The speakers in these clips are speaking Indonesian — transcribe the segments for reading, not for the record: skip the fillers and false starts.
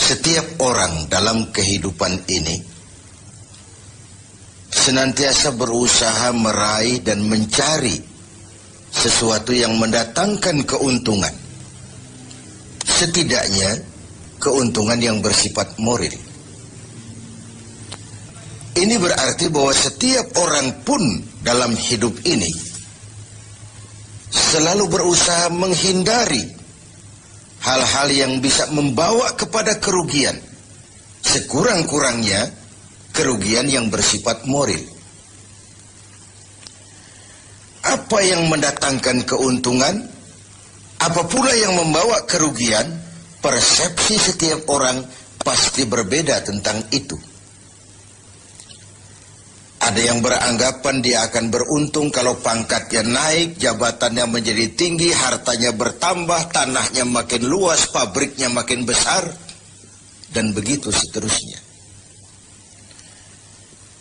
Setiap orang dalam kehidupan ini senantiasa berusaha meraih dan mencari sesuatu yang mendatangkan keuntungan. Setidaknya keuntungan yang bersifat moral. Ini berarti bahwa setiap orang pun dalam hidup ini selalu berusaha menghindari hal-hal yang bisa membawa kepada kerugian. Sekurang-kurangnya kerugian yang bersifat moral. Apa yang mendatangkan keuntungan, apa pula yang membawa kerugian, persepsi setiap orang pasti berbeda tentang itu. Ada yang beranggapan dia akan beruntung kalau pangkatnya naik, jabatannya menjadi tinggi, hartanya bertambah, tanahnya makin luas, pabriknya makin besar, dan begitu seterusnya.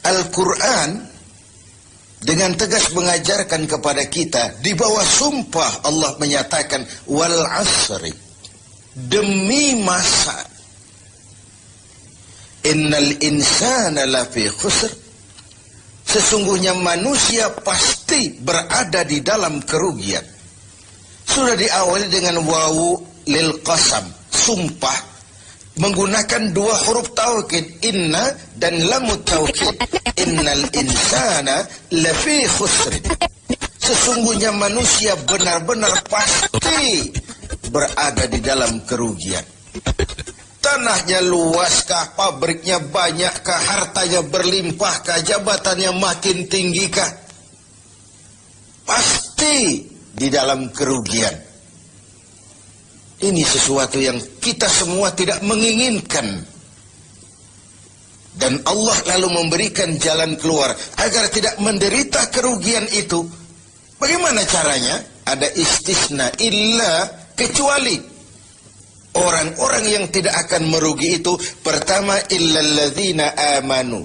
Al-Quran dengan tegas mengajarkan kepada kita, di bawah sumpah Allah menyatakan, wal asri, demi masa, innal insana lafi khusr, sesungguhnya manusia pasti berada di dalam kerugian. Sudah diawali dengan wawu lil qasam, sumpah, menggunakan dua huruf taukid, inna dan lamut taukid. Innal insana lafi khusr, sesungguhnya manusia benar-benar pasti berada di dalam kerugian. Tanahnya luaskah, pabriknya banyakkah, hartanya berlimpahkah, jabatannya makin tinggikah, pasti di dalam kerugian. Ini sesuatu yang kita semua tidak menginginkan. Dan Allah lalu memberikan jalan keluar agar tidak menderita kerugian itu. Bagaimana caranya? Ada istisna, illa, kecuali. Orang-orang yang tidak akan merugi itu, pertama, illalladzina amanu.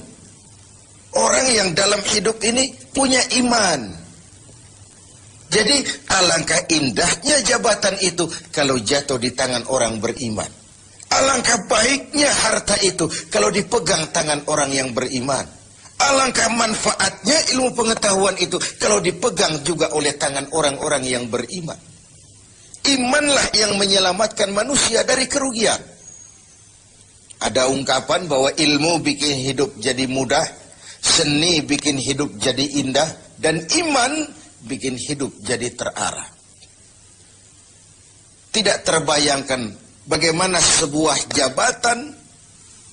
Orang yang dalam hidup ini punya iman. Jadi alangkah indahnya jabatan itu kalau jatuh di tangan orang beriman. Alangkah baiknya harta itu kalau dipegang tangan orang yang beriman. Alangkah manfaatnya ilmu pengetahuan itu kalau dipegang juga oleh tangan orang-orang yang beriman. Imanlah yang menyelamatkan manusia dari kerugian. Ada ungkapan bahwa ilmu bikin hidup jadi mudah, seni bikin hidup jadi indah, dan iman bikin hidup jadi terarah. Tidak terbayangkan bagaimana sebuah jabatan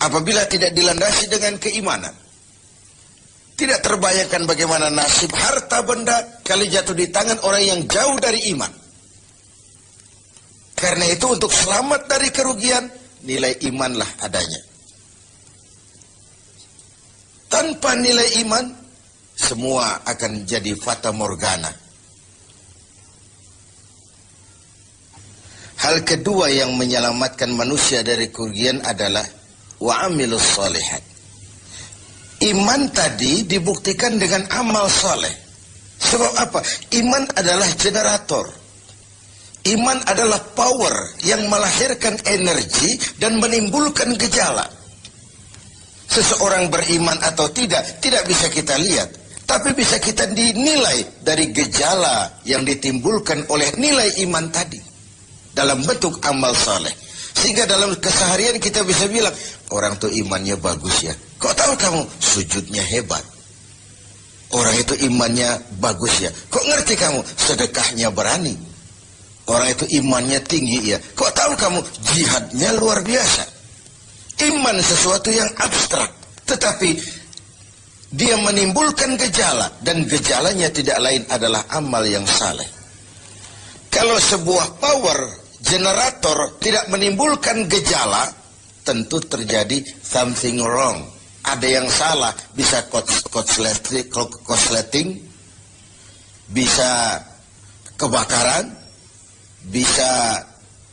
apabila tidak dilandasi dengan keimanan. Tidak terbayangkan bagaimana nasib harta benda kalau jatuh di tangan orang yang jauh dari iman. Karena itu untuk selamat dari kerugian, nilai imanlah adanya. Tanpa nilai iman, semua akan jadi fata morgana. Hal kedua yang menyelamatkan manusia dari kerugian adalah wa'amilus shalihat. Iman tadi dibuktikan dengan amal saleh. Sebab apa? Iman adalah generator. Iman adalah power yang melahirkan energi dan menimbulkan gejala. Seseorang beriman atau tidak bisa kita lihat. Tapi bisa kita dinilai dari gejala yang ditimbulkan oleh nilai iman tadi. Dalam bentuk amal saleh. Sehingga dalam keseharian kita bisa bilang, orang itu imannya bagus ya. Kok tahu kamu? Sujudnya hebat. Orang itu imannya bagus ya. Kok ngerti kamu? Sedekahnya berani. Orang itu imannya tinggi ya. Kok tahu kamu? Jihadnya luar biasa. Iman sesuatu yang abstrak. Tetapi dia menimbulkan gejala. Dan gejalanya tidak lain adalah amal yang saleh. Kalau sebuah power generator tidak menimbulkan gejala, tentu terjadi something wrong. Ada yang salah. Bisa korsleting, bisa kebakaran, bisa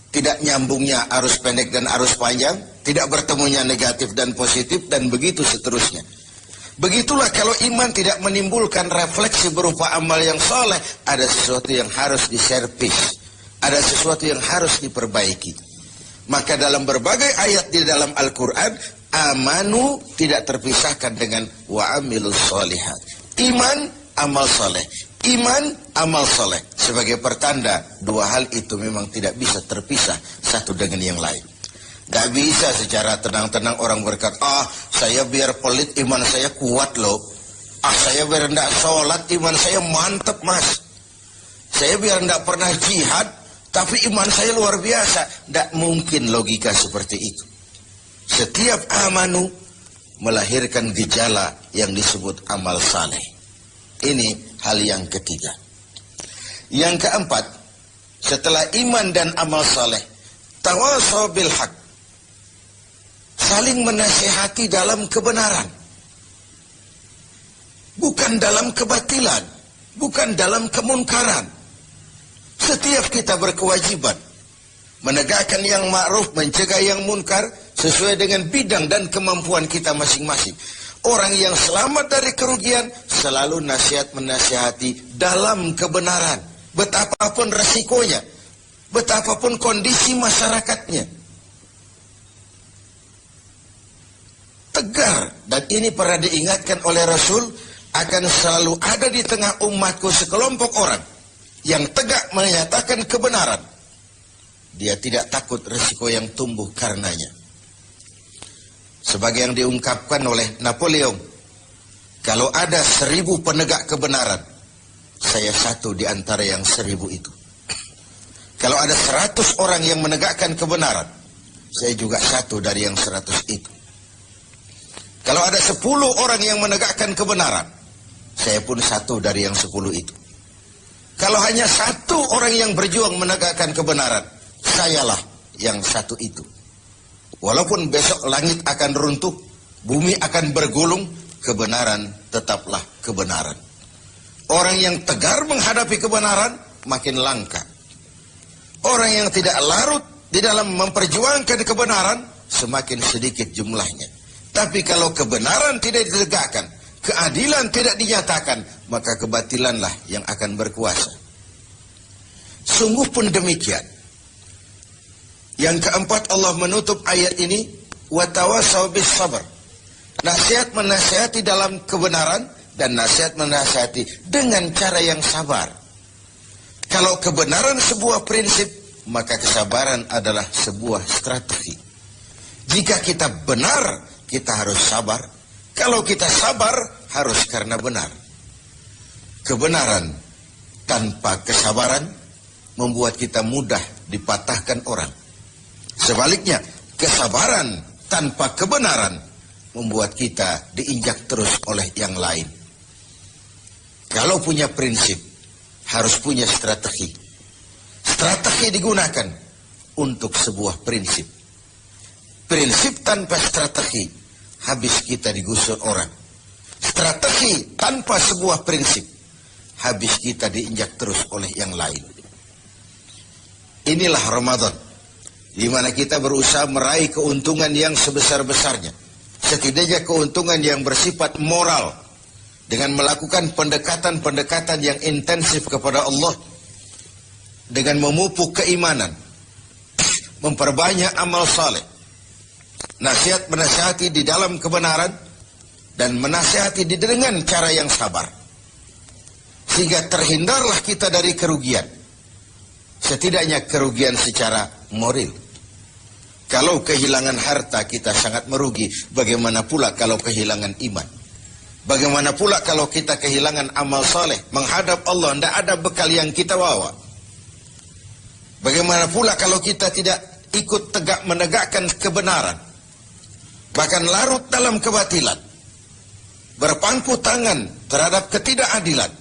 tidak nyambungnya arus pendek dan arus panjang, tidak bertemunya negatif dan positif, dan begitu seterusnya. Begitulah kalau iman tidak menimbulkan refleksi berupa amal yang soleh, ada sesuatu yang harus diservis, ada sesuatu yang harus diperbaiki. Maka dalam berbagai ayat di dalam Al-Quran, amanu tidak terpisahkan dengan wa amilus sholihat. Iman, amal soleh. Iman, amal soleh. Sebagai pertanda, dua hal itu memang tidak bisa terpisah satu dengan yang lain. Gak bisa secara tenang-tenang orang berkata, saya biar pelit iman saya kuat loh. Saya biar tidak sholat iman saya mantap mas. Saya biar tidak pernah jihad tapi iman saya luar biasa. Tidak mungkin logika seperti itu. Setiap amanu melahirkan gejala yang disebut amal saleh. Ini hal yang ketiga. Yang keempat, setelah iman dan amal saleh, tawasaw bil haq, saling menasihati dalam kebenaran, bukan dalam kebatilan, bukan dalam kemunkaran. Setiap kita berkewajiban menegakkan yang ma'ruf, mencegah yang munkar sesuai dengan bidang dan kemampuan kita masing-masing. Orang yang selamat dari kerugian selalu menasihati dalam kebenaran, betapapun resikonya, betapapun kondisi masyarakatnya. Tegar, dan ini pernah diingatkan oleh Rasul, akan selalu ada di tengah umatku sekelompok orang yang tegak menyatakan kebenaran. Dia tidak takut risiko yang tumbuh karenanya. Sebagai yang diungkapkan oleh Napoleon, kalau ada 1000 penegak kebenaran, saya satu di antara yang 1000 itu. Kalau ada 100 orang yang menegakkan kebenaran, saya juga satu dari yang 100 itu. Kalau ada 10 orang yang menegakkan kebenaran, saya pun satu dari yang 10 itu. Kalau hanya 1 orang yang berjuang menegakkan kebenaran, sayalah yang satu itu. Walaupun besok langit akan runtuh, bumi akan bergulung, kebenaran tetaplah kebenaran. Orang yang tegar menghadapi kebenaran makin langka. Orang yang tidak larut di dalam memperjuangkan kebenaran semakin sedikit jumlahnya. Tapi kalau kebenaran tidak ditegakkan, keadilan tidak dinyatakan, maka kebatilanlah yang akan berkuasa. Sungguh pun demikian. Yang keempat, Allah menutup ayat ini, wa tawasaw bis sabr. Nasihat menasihati dalam kebenaran dan nasihat menasihati dengan cara yang sabar. Kalau kebenaran sebuah prinsip, maka kesabaran adalah sebuah strategi. Jika kita benar, kita harus sabar. Kalau kita sabar, harus karena benar. Kebenaran tanpa kesabaran membuat kita mudah dipatahkan orang. Sebaliknya, kesabaran tanpa kebenaran membuat kita diinjak terus oleh yang lain. Kalau punya prinsip, harus punya strategi. Strategi digunakan untuk sebuah prinsip. Prinsip tanpa strategi, habis kita digusur orang. Strategi tanpa sebuah prinsip, habis kita diinjak terus oleh yang lain. Inilah Ramadan, di mana kita berusaha meraih keuntungan yang sebesar-besarnya. Setidaknya keuntungan yang bersifat moral, dengan melakukan pendekatan-pendekatan yang intensif kepada Allah, dengan memupuk keimanan, memperbanyak amal saleh, nasihat menasihati di dalam kebenaran, dan menasihati dengan cara yang sabar. Sehingga terhindarlah kita dari kerugian. Setidaknya kerugian secara moral. Kalau kehilangan harta kita sangat merugi, bagaimana pula kalau kehilangan iman? Bagaimana pula kalau kita kehilangan amal saleh, menghadap Allah, tidak ada bekal yang kita bawa? Bagaimana pula kalau kita tidak ikut tegak menegakkan kebenaran, bahkan larut dalam kebatilan, berpangku tangan terhadap ketidakadilan?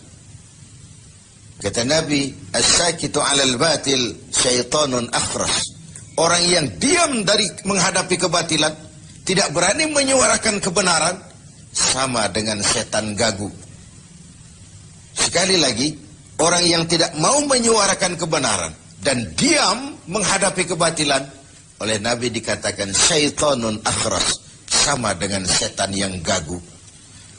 Kata Nabi, as-sakitu 'alal batil syaitanun akhras. Orang yang diam dari menghadapi kebatilan, tidak berani menyuarakan kebenaran, sama dengan setan gagu. Sekali lagi, orang yang tidak mau menyuarakan kebenaran dan diam menghadapi kebatilan, oleh Nabi dikatakan syaitanun akhras, sama dengan setan yang gagu.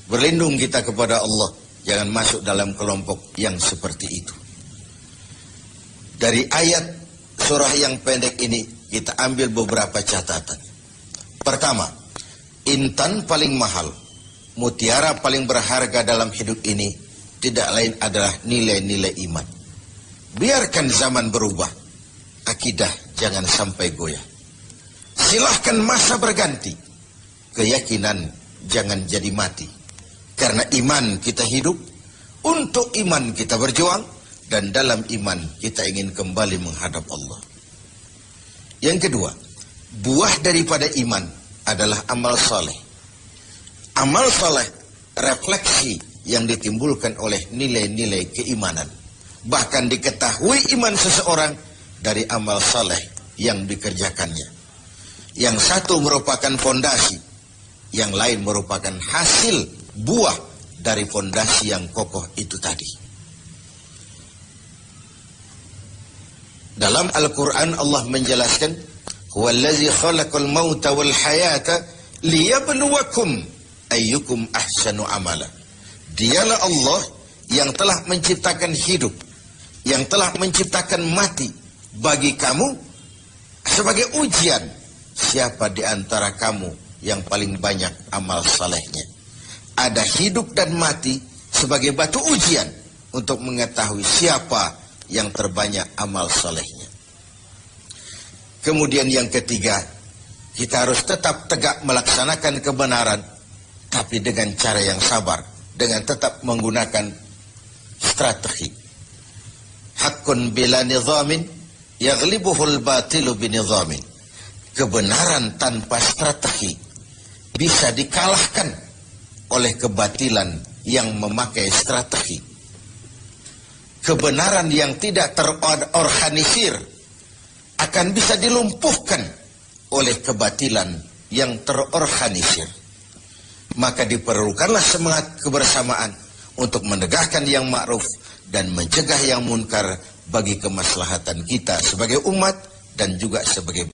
Berlindung kita kepada Allah, jangan masuk dalam kelompok yang seperti itu. Dari ayat surah yang pendek ini, kita ambil beberapa catatan. Pertama, intan paling mahal, mutiara paling berharga dalam hidup ini tidak lain adalah nilai-nilai iman. Biarkan zaman berubah, akidah jangan sampai goyah. Silahkan masa berganti, keyakinan jangan jadi mati. Karena iman kita hidup, untuk iman kita berjuang, dan dalam iman kita ingin kembali menghadap Allah. Yang kedua, buah daripada iman adalah amal soleh. Amal soleh refleksi yang ditimbulkan oleh nilai-nilai keimanan. Bahkan diketahui iman seseorang dari amal soleh yang dikerjakannya. Yang satu merupakan fondasi, yang lain merupakan hasil buah dari fondasi yang kokoh itu tadi. Dalam Al-Quran Allah menjelaskan, "Huwallazi khalaqal mauta wal hayata liyabluwakum ayyukum ahsanu amala." Dialah Allah yang telah menciptakan hidup, yang telah menciptakan mati bagi kamu sebagai ujian. Siapa di antara kamu yang paling banyak amal salehnya? Ada hidup dan mati sebagai batu ujian untuk mengetahui siapa yang terbanyak amal salehnya. Kemudian yang ketiga, kita harus tetap tegak melaksanakan kebenaran, tapi dengan cara yang sabar, dengan tetap menggunakan strategi. Haqqun bila nizamin yaghlibuhul batilu binizamin. Kebenaran tanpa strategi bisa dikalahkan oleh kebatilan yang memakai strategi. Kebenaran yang tidak terorganisir akan bisa dilumpuhkan oleh kebatilan yang terorganisir. Maka diperlukanlah semangat kebersamaan untuk menegakkan yang ma'ruf dan mencegah yang munkar bagi kemaslahatan kita sebagai umat dan juga sebagai